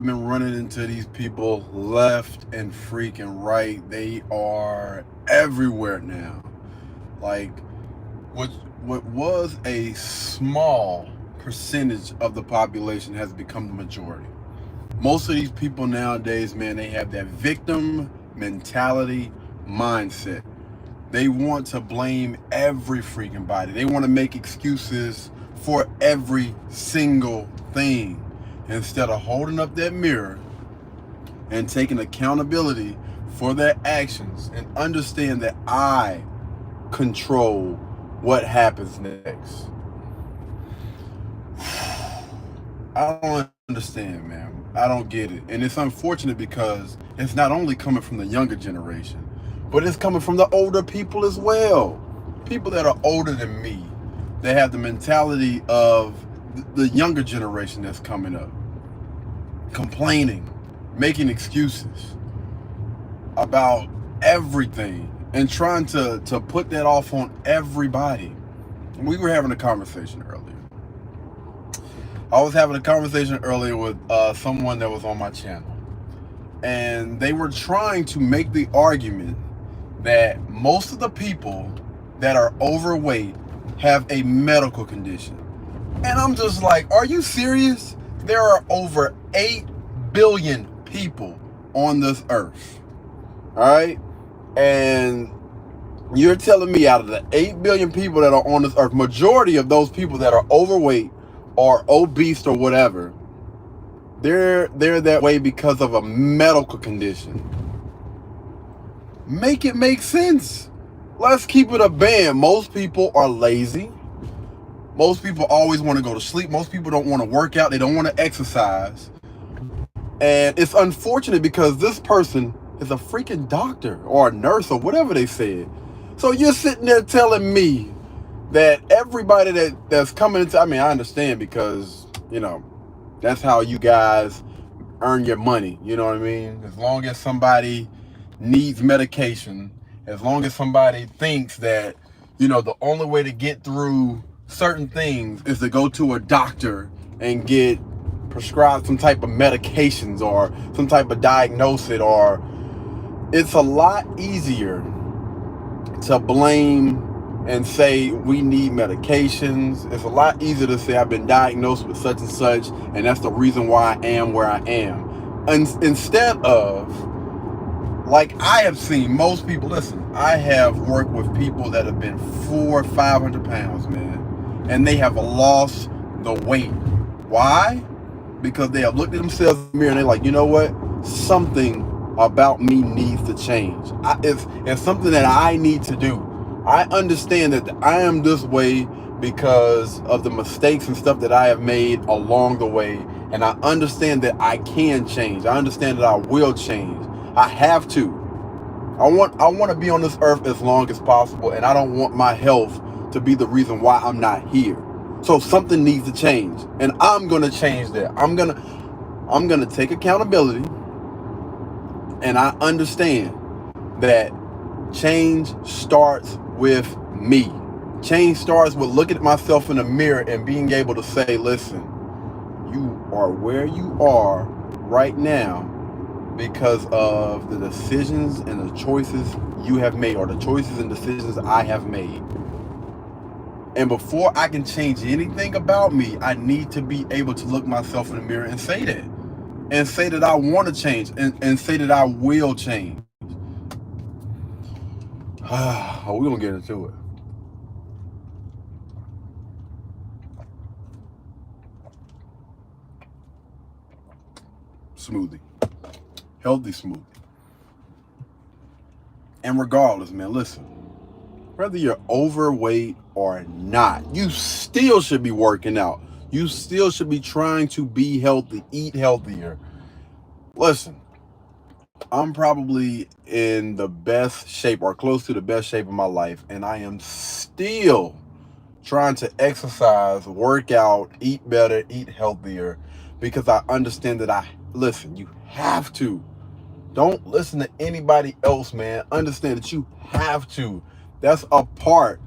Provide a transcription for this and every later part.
been running into these people left and freaking right. They are everywhere now. Like what what was a small percentage of the population has become the majority. Most of these people nowadays, man, they have that victim mentality mindset. They want to blame every freaking body. They want to make excuses for every single thing instead of holding up that mirror and taking accountability for their actions and understand that I control what happens next. I don't understand, man. I don't get it. And it's unfortunate because it's not only coming from the younger generation, but it's coming from the older people as well. People that are older than me, they have the mentality of the younger generation that's coming up, complaining, making excuses about everything and trying to put that off on everybody. We were having a conversation earlier. I was having a conversation earlier with someone that was on my channel, and they were trying to make the argument that most of the people that are overweight have a medical condition. And I'm just like, are you serious? There are over 8 billion people on this earth. All right? And you're telling me out of the 8 billion people that are on this earth, majority of those people that are overweight or obese or whatever, they're that way because of a medical condition. Make it make sense. Let's keep it a band. Most people are lazy. Most people always want to go to sleep. Most people don't want to work out. They don't want to exercise. And it's unfortunate because this person is a freaking doctor or a nurse or whatever they said. So you're sitting there telling me that everybody that's coming into, I mean, I understand because, that's how you guys earn your money. You know what I mean? As long as somebody needs medication, as long as somebody thinks that, the only way to get through certain things is to go to a doctor and get prescribed some type of medications or some type of diagnosis, or it's a lot easier to blame and say we need medications. It's a lot easier to say I've been diagnosed with such and such, and that's the reason why I am where I am. And instead of, like I have seen most people, listen, I have worked with people that have been 400-500 pounds, man, and they have lost the weight. Why? Because they have looked at themselves in the mirror and they're like, you know what? Something about me needs to change. It's something that I need to do. I understand that I am this way because of the mistakes and stuff that I have made along the way, and I understand that I can change. I understand that I will change. I have to. I want to be on this earth as long as possible, and I don't want my health to be the reason why I'm not here. So something needs to change, and I'm gonna change that. I'm gonna take accountability, and I understand that change starts with me. Change starts with looking at myself in the mirror and being able to say, listen, you are where you are right now because of the decisions and the choices you have made, or the choices and decisions I have made. And before I can change anything about me, I need to be able to look myself in the mirror and say that. And say that I want to change, and say that I will change. We're going to get into it. Smoothie. Healthy smoothie. And regardless, man, listen. Whether you're overweight or not, you still should be working out. You still should be trying to be healthy, eat healthier. Listen, I'm probably in the best shape or close to the best shape of my life, and I am still trying to exercise, work out, eat better, eat healthier, because I understand that listen, you have to. Don't listen to anybody else, man. Understand that you have to. That's a part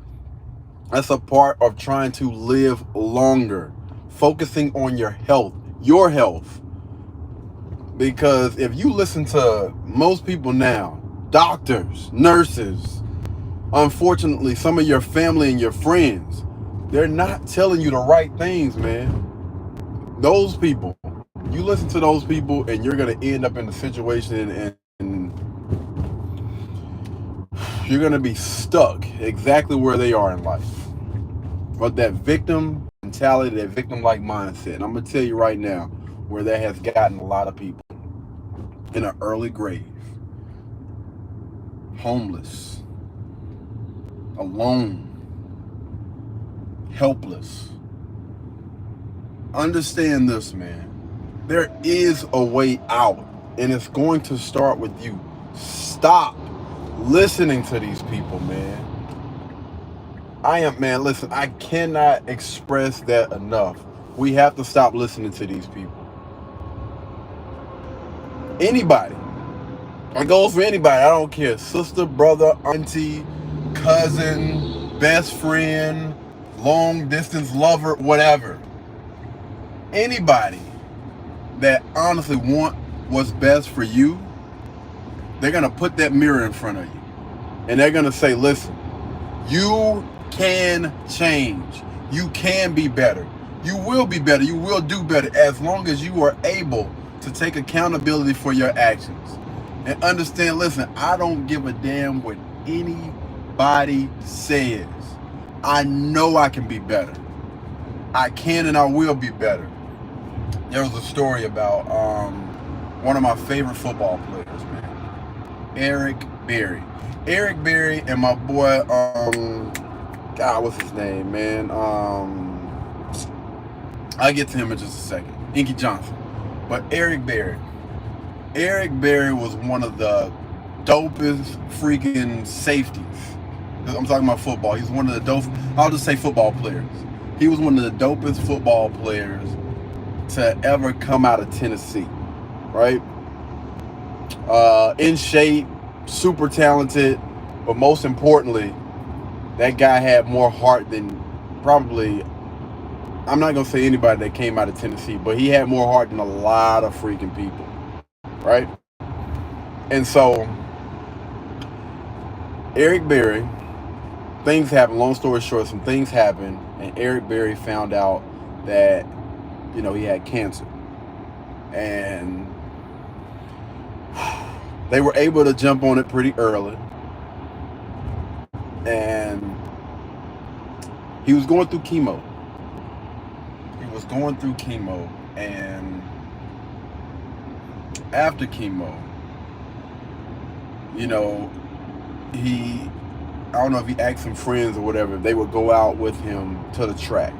of trying to live longer. Focusing on your health. Because if you listen to most people now, doctors, nurses, unfortunately, some of your family and your friends, they're not telling you the right things, man. Those people, you listen to those people and you're going to end up in a situation and you're going to be stuck exactly where they are in life. But that victim mentality, that victim-like mindset, and I'm going to tell you right now where that has gotten a lot of people in an early grave. Homeless, alone, helpless. Understand this, man. There is a way out, and it's going to start with you. Stop listening to these people, man. Listen, I cannot express that enough. We have to stop listening to these people. Anybody. It goes for anybody. I don't care. Sister, brother, auntie, cousin, best friend, long distance lover, whatever. Anybody that honestly want what's best for you, they're going to put that mirror in front of you. And they're going to say, listen, you can change. You can be better. You will be better. You will do better as long as you are able to take accountability for your actions. And understand, listen, I don't give a damn what anybody says. I know I can be better. I can and I will be better. There was a story about one of my favorite football players, man. Eric Berry. Eric Berry and my boy, God, what's his name, man? I'll get to him in just a second. Inky Johnson. But Eric Berry. Eric Berry was one of the dopest freaking safeties. I'm talking about football. He's one of the dope, I'll just say football players. He was one of the dopest football players to ever come out of Tennessee, right? In shape, super talented, but most importantly, that guy had more heart than probably, I'm not going to say anybody that came out of Tennessee, but he had more heart than a lot of freaking people, right? And so, Eric Berry, things happened, long story short, some things happened, and Eric Berry found out that, you know, he had cancer. And they were able to jump on it pretty early. And he was going through chemo. And after chemo, you know, I don't know if he asked some friends or whatever, they would go out with him to the track.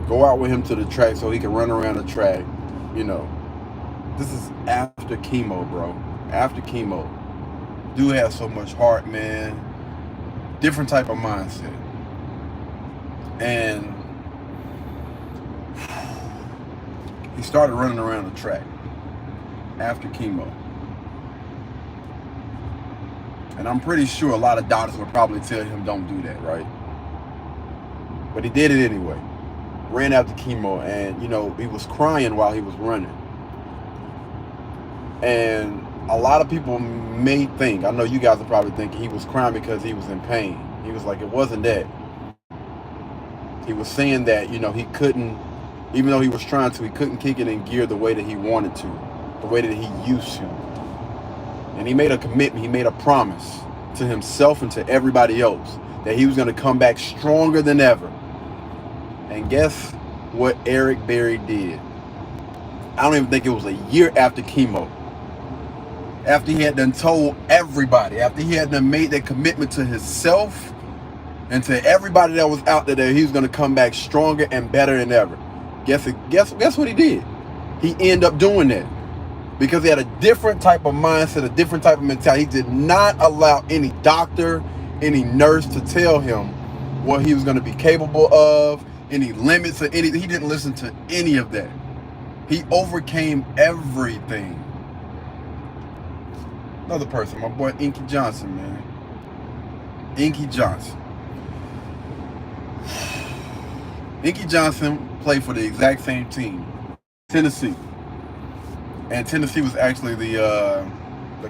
So he can run around the track, you know. This is after chemo, bro. After chemo. Dude has so much heart, man. Different type of mindset. And he started running around the track after chemo. And I'm pretty sure a lot of doctors would probably tell him don't do that, right? But he did it anyway. Ran after chemo, and, you know, he was crying while he was running. And a lot of people may think, I know you guys are probably thinking he was crying because he was in pain. He was like, it wasn't that. He was saying that, you know, he couldn't, even though he was trying to, he couldn't kick it in gear the way that he wanted to, the way that he used to. And he made a commitment, he made a promise to himself and to everybody else that he was going to come back stronger than ever. And guess what Eric Berry did? I don't even think it was a year after chemo. After he had done told everybody, after he had done made that commitment to himself and to everybody that was out there that he was going to come back stronger and better than ever. Guess what he did? He ended up doing that. Because he had a different type of mindset, a different type of mentality. He did not allow any doctor, any nurse to tell him what he was going to be capable of, any limits or anything. He didn't listen to any of that. He overcame everything. Another person, my boy Inky Johnson, man. Inky Johnson. Inky Johnson played for the exact same team, Tennessee. And Tennessee was actually the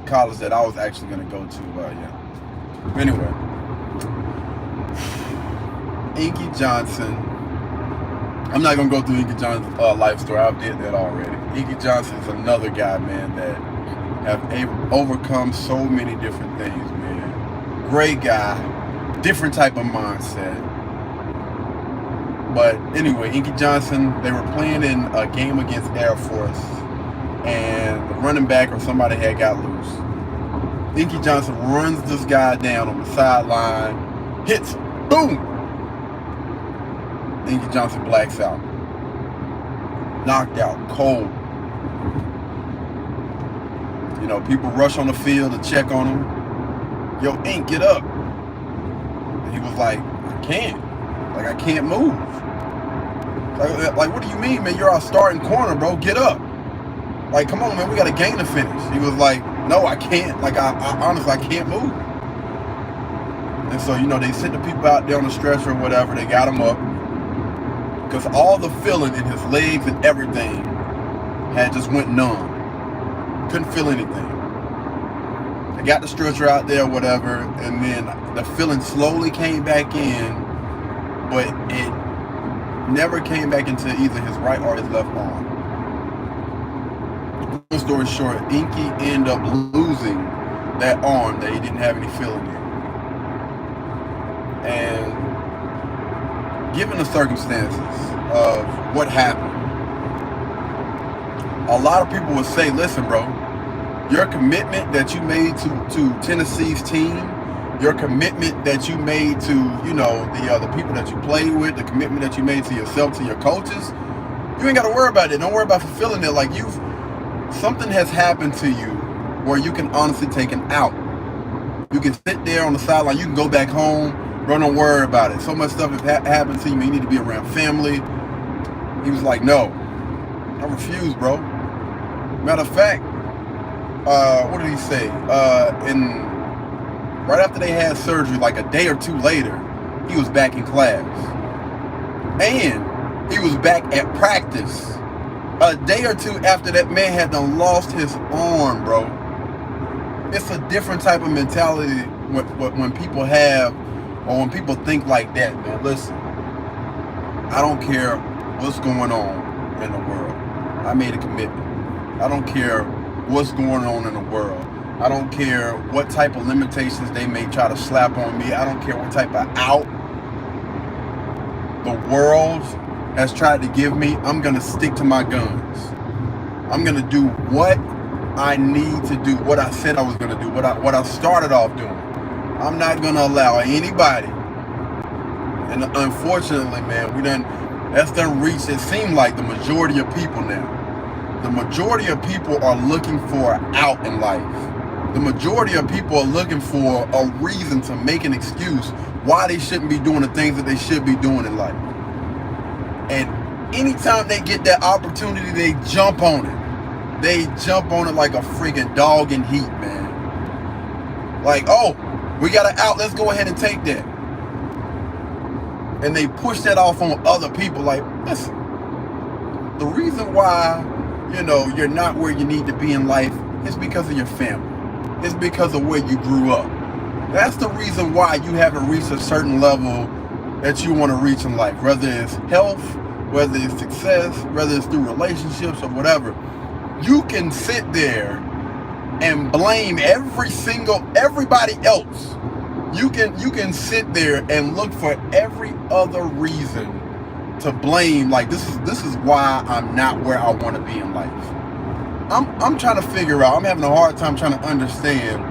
college that I was actually going to go to. Yeah. Anyway, Inky Johnson. I'm not going to go through Inky Johnson's life story. I did that already. Inky Johnson is another guy, man, that have overcome so many different things, man. Great guy. Different type of mindset. But anyway, Inky Johnson, they were playing in a game against Air Force, and the running back or somebody had got loose. Inky Johnson runs this guy down on the sideline, hits him, boom! Inky Johnson blacks out. Knocked out, cold. You know, people rush on the field to check on him. Yo, Ink, get up. And he was like, I can't. Like, I can't move. Like, what do you mean, man? You're our starting corner, bro. Get up. Like, come on, man. We got a game to finish. He was like, no, I can't. Like, I honestly, I can't move. And so, you know, they sent the people out there on the stretcher or whatever. They got him up. Because all the feeling in his legs and everything had just went numb. Couldn't feel anything. They got the stretcher out there or whatever. And then the feeling slowly came back in. But it never came back into either his right or his left arm. Long story short, Inky ended up losing that arm that he didn't have any feeling in. And given the circumstances of what happened, a lot of people would say, listen, bro, your commitment that you made to Tennessee's team, your commitment that you made to, you know, the people that you played with, the commitment that you made to yourself, to your coaches, you ain't got to worry about it. Don't worry about fulfilling it. Like, something has happened to you where you can honestly take an out. You can sit there on the sideline. You can go back home. Bro, don't worry about it. So much stuff has happened to you. You need to be around family. He was like, no, I refuse, bro. Matter of fact, what did he say? Right after they had surgery, like a day or two later, he was back in class. And he was back at practice. A day or two after that man had done lost his arm, bro. It's a different type of mentality when people have, or when people think like that, man. Listen, I don't care what's going on in the world. I made a commitment. I don't care what's going on in the world. I don't care what type of limitations they may try to slap on me. I don't care what type of out the world has tried to give me. I'm going to stick to my guns. I'm going to do what I need to do, what I said I was going to do, what I started off doing. I'm not going to allow anybody, and unfortunately, man, that's done reached, it seemed like, the majority of people now. The majority of people are looking for an out in life. The majority of people are looking for a reason to make an excuse why they shouldn't be doing the things that they should be doing in life. And anytime they get that opportunity, they jump on it. They jump on it like a freaking dog in heat, man. Like, oh, we got an out, let's go ahead and take that. And they push that off on other people. Like, listen, the reason why, you know, you're not where you need to be in life is because of your family. It's because of where you grew up. That's the reason why you haven't reached a certain level that you want to reach in life, whether it's health, whether it's success, whether it's through relationships or whatever. You can sit there and blame everybody else. You can sit there and look for every other reason to blame. Like, this is why I'm not where I want to be in life. I'm trying to figure out, I'm having a hard time trying to understand,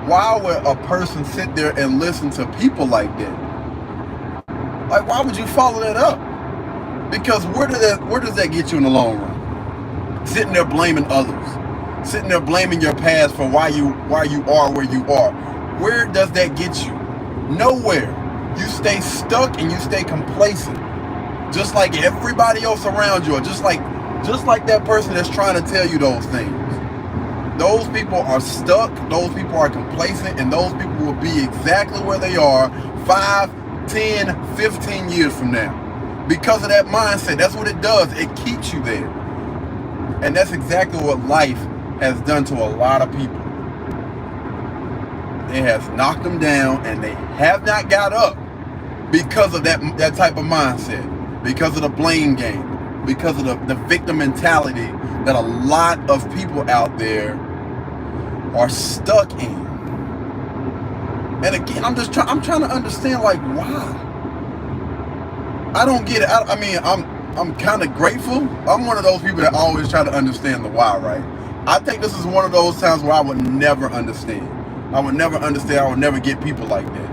why would a person sit there and listen to people like that? Like, why would you follow that up? Because where does that get you in the long run? Sitting there blaming others, sitting there blaming your past for why you are where you are. Where does that get you? Nowhere. You stay stuck and you stay complacent, just like everybody else around you, or just like that person that's trying to tell you those things. Those people are stuck, those people are complacent, and those people will be exactly where they are 5, 10, 15 years from now. Because of that mindset, that's what it does. It keeps you there. And that's exactly what life has done to a lot of people. It has knocked them down, and they have not got up because of that type of mindset, because of the blame game, because of the victim mentality that a lot of people out there are stuck in. And again, I'm trying to understand, like, why. I don't get it. I mean, I'm kind of grateful. I'm one of those people that always try to understand the why, right? I think this is one of those times where I would never understand. I would never understand. I would never get people like that.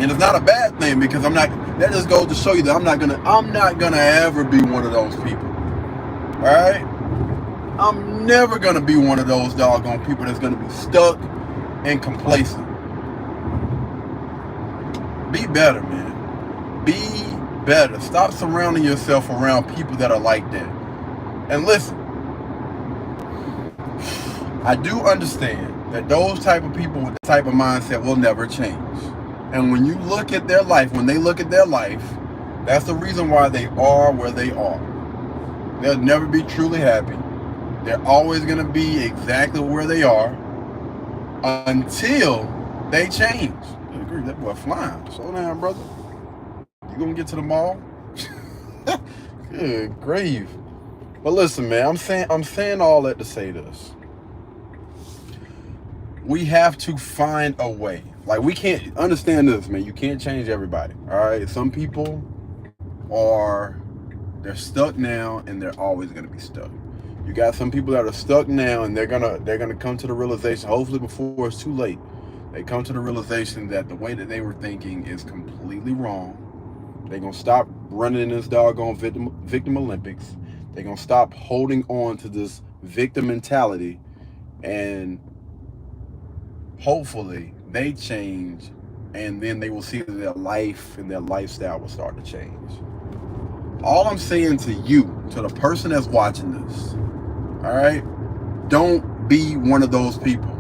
And it's not a bad thing, because I'm not. That just goes to show you that I'm not gonna ever be one of those people. All right? I'm never gonna be one of those doggone people that's gonna be stuck and complacent. Be better, man. Be better. Stop surrounding yourself around people that are like that. And listen, I do understand that those type of people with the type of mindset will never change. And when you look at their life, when they look at their life, that's the reason why they are where they are. They'll never be truly happy. They're always going to be exactly where they are until they change. I agree, that boy flying. Slow down, brother. You gonna get to the mall? Good grief. But listen, man, I'm saying all that to say this. We have to find a way. Like, we can't understand this, man. You can't change everybody. All right. Some people they're stuck now, and they're always gonna be stuck. You got some people that are stuck now, and they're gonna come to the realization, hopefully before it's too late. They come to the realization that the way that they were thinking is completely wrong. They're going to stop running in this doggone victim Olympics. They're going to stop holding on to this victim mentality. And hopefully they change. And then they will see that their life and their lifestyle will start to change. All I'm saying to you, to the person that's watching this, all right, don't be one of those people.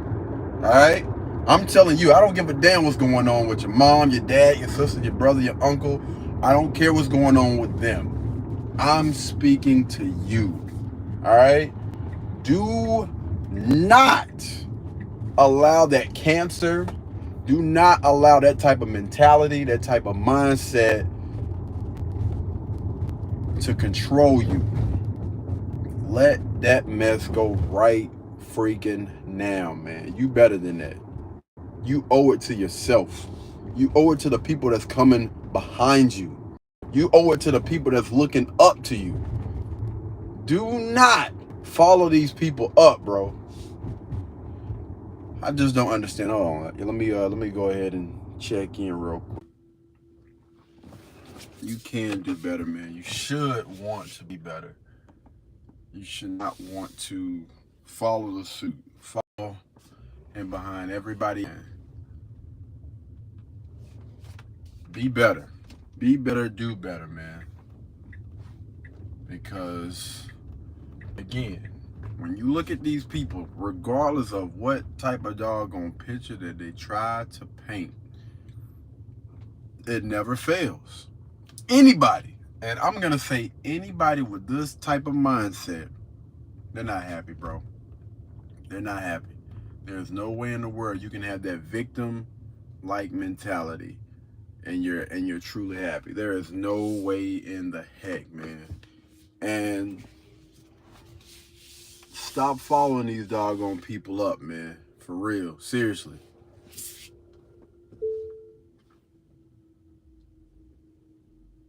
All right? I'm telling you, I don't give a damn what's going on with your mom, your dad, your sister, your brother, your uncle. I don't care what's going on with them. I'm speaking to you. All right? Do not allow that cancer, do not allow that type of mentality, that type of mindset to control you. Let that mess go right freaking now, man. You better than that. You owe it to yourself. You owe it to the people that's coming behind you. You owe it to the people that's looking up to you. Do not follow these people up, bro. I just don't understand. Hold on. Let me go ahead and check in real quick. You can do better, man. You should want to be better. You should not want to follow the suit. Follow and behind everybody. Be better. Be better, do better, man. Because, again, when you look at these people, regardless of what type of doggone picture that they try to paint, it never fails. Anybody, and I'm going to say anybody with this type of mindset, they're not happy, bro. They're not happy. There's no way in the world you can have that victim-like mentality and you're truly happy. There is no way in the heck, man. And stop following these doggone people up, man. For real. Seriously.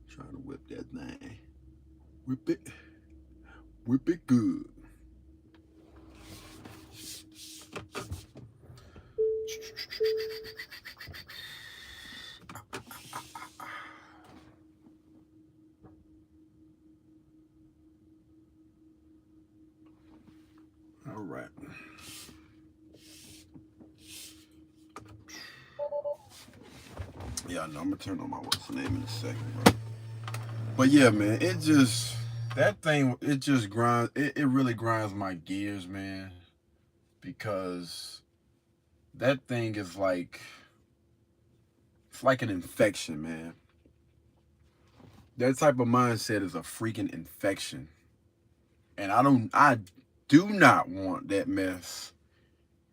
Trying to whip that thing. Whip it. Whip it good. All right. Yeah, I know. I'm gonna turn on my what's the name in a second, bro. But yeah, man, it just grinds. It really grinds my gears, man, because that thing is like, it's like an infection, man. That type of mindset is a freaking infection. And I do not want that mess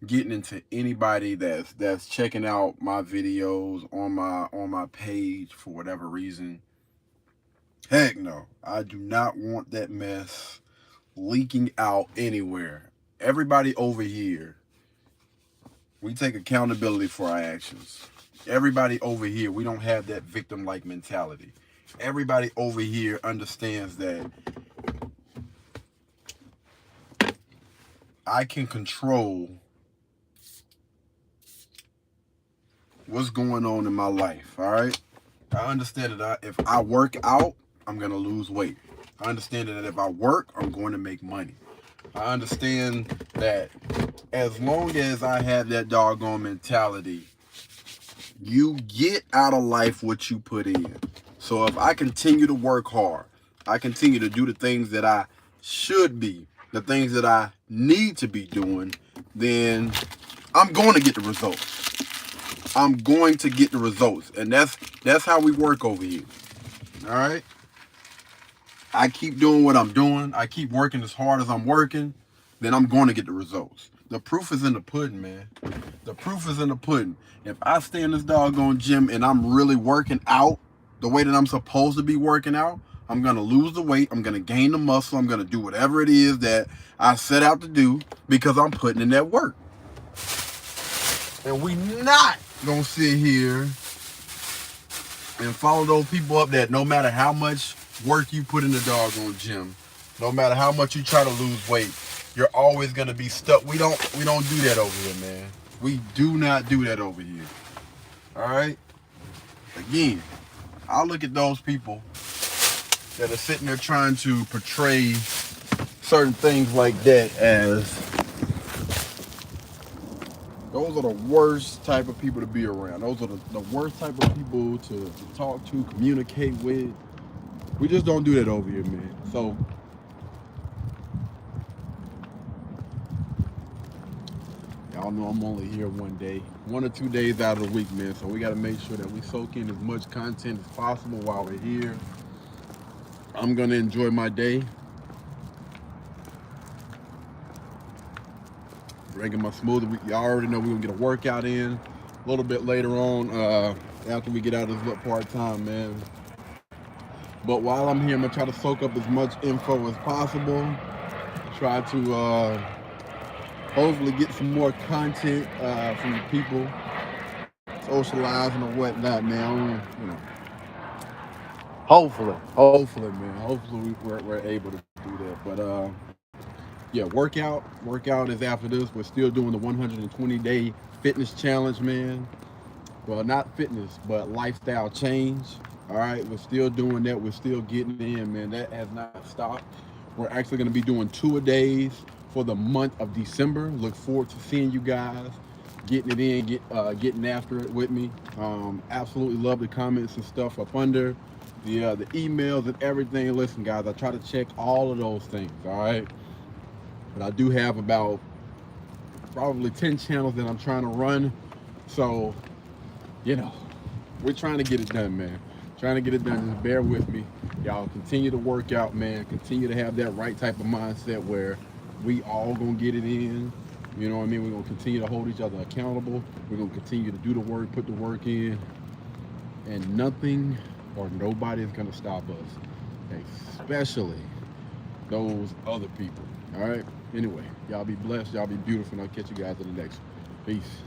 getting into anybody that's checking out my videos on my page for whatever reason. Heck no. I do not want that mess leaking out anywhere. Everybody over here, we take accountability for our actions. Everybody over here, we don't have that victim-like mentality. Everybody over here understands that I can control what's going on in my life, all right? I understand that if I work out, I'm going to lose weight. I understand that if I work, I'm going to make money. I understand that as long as I have that doggone mentality, you get out of life what you put in. So if I continue to work hard, I continue to do the things that I should be, the things that I need to be doing, then I'm going to get the results. I'm going to get the results. And that's how we work over here. All right? I keep doing what I'm doing. I keep working as hard as I'm working. Then I'm going to get the results. The proof is in the pudding, man. The proof is in the pudding. If I stay in this doggone gym and I'm really working out the way that I'm supposed to be working out, I'm going to lose the weight. I'm going to gain the muscle. I'm going to do whatever it is that I set out to do because I'm putting in that work. And we not going to sit here and follow those people up that no matter how much work you put in the doggone gym, no matter how much you try to lose weight, you're always going to be stuck. We don't do that over here, man. We do not do that over here. All right? Again, I look at those people that are sitting there trying to portray certain things like that as those are the worst type of people to be around. Those are the worst type of people to talk to, communicate with. We just don't do that over here, man. So y'all know I'm only here 1 day, 1 or 2 days out of the week, man. So we got to make sure that we soak in as much content as possible while we're here. I'm going to enjoy my day. Drinking my smoothie. Y'all already know we're going to get a workout in a little bit later on after we get out of this little part-time, man. But while I'm here, I'm going to try to soak up as much info as possible. Try to hopefully get some more content from the people, socializing or whatnot, man. You know, hopefully, man. Hopefully we're able to do that. But yeah, workout is after this. We're still doing the 120-day fitness challenge, man. Well, not fitness, but lifestyle change. All right, we're still doing that. We're still getting in, man. That has not stopped. We're actually going to be doing 2-a-days for the month of December. Look forward to seeing you guys, getting it in, getting after it with me. Absolutely love the comments and stuff up under, the emails and everything. Listen, guys, I try to check all of those things, all right? But I do have about probably 10 channels that I'm trying to run. So, you know, we're trying to get it done, man. Trying to get it done. Just bear with me. Y'all continue to work out, man. Continue to have that right type of mindset where we all gonna get it in. You know what I mean? We're gonna continue to hold each other accountable. We're gonna continue to do the work, put the work in, and nothing or nobody is gonna stop us, especially those other people. All right? Anyway, y'all be blessed, y'all be beautiful, and I'll catch you guys in the next one. Peace.